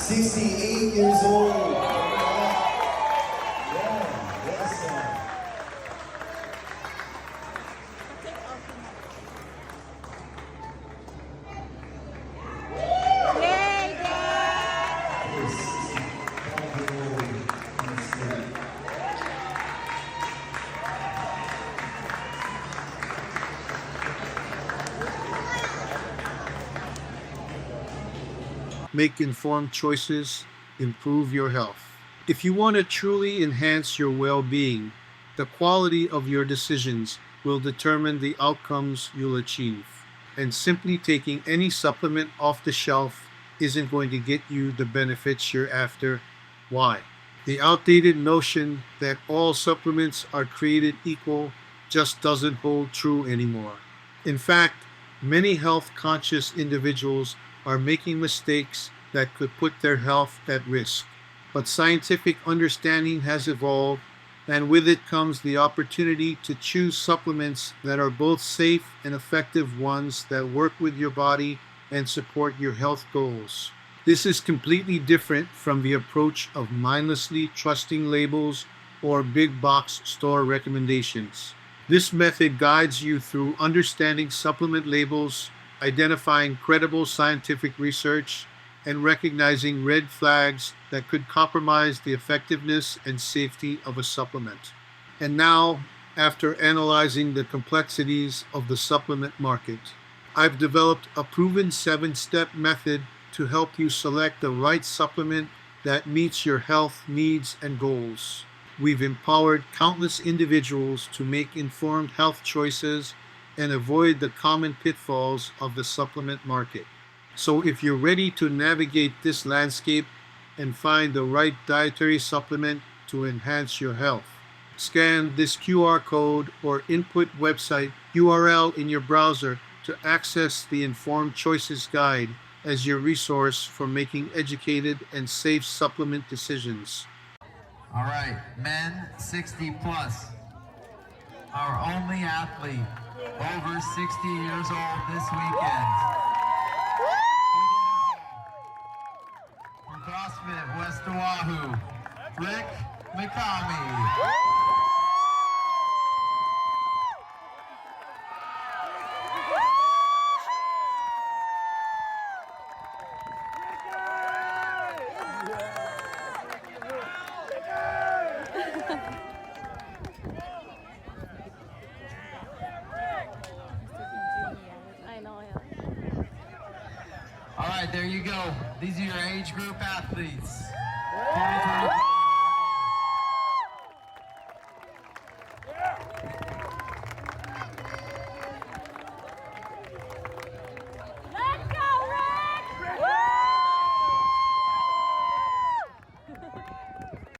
68 years old. Yeah, yes. Make informed choices, improve your health. If you want to truly enhance your well being, the quality of your decisions will determine the outcomes you'll achieve. And simply taking any supplement off the shelf isn't going to get you the benefits you're after. Why? The outdated notion that all supplements are created equal just doesn't hold true anymore. In fact, many health conscious individuals are making mistakes that could put their health at risk. But scientific understanding has evolved, and with it comes the opportunity to choose supplements that are both safe and effective ones that work with your body and support your health goals. This is completely different from the approach of mindlessly trusting labels or big box store recommendations. This method guides you through understanding supplement labels, identifying credible scientific research, and recognizing red flags that could compromise the effectiveness and safety of a supplement. And now, after analyzing the complexities of the supplement market, I've developed a proven 7-step method to help you select the right supplement that meets your health needs and goals. We've empowered countless individuals to make informed health choices and avoid the common pitfalls of the supplement market. So if you're ready to navigate this landscape and find the right dietary supplement to enhance your health, scan this QR code or input website URL in your browser to access the Informed Choices Guide as your resource for making educated and safe supplement decisions. All right, men 60 plus. Our only athlete over 60 years old this weekend. From CrossFit West Oahu, Rick Mikami. All right, there you go. These are your age group athletes. 2023.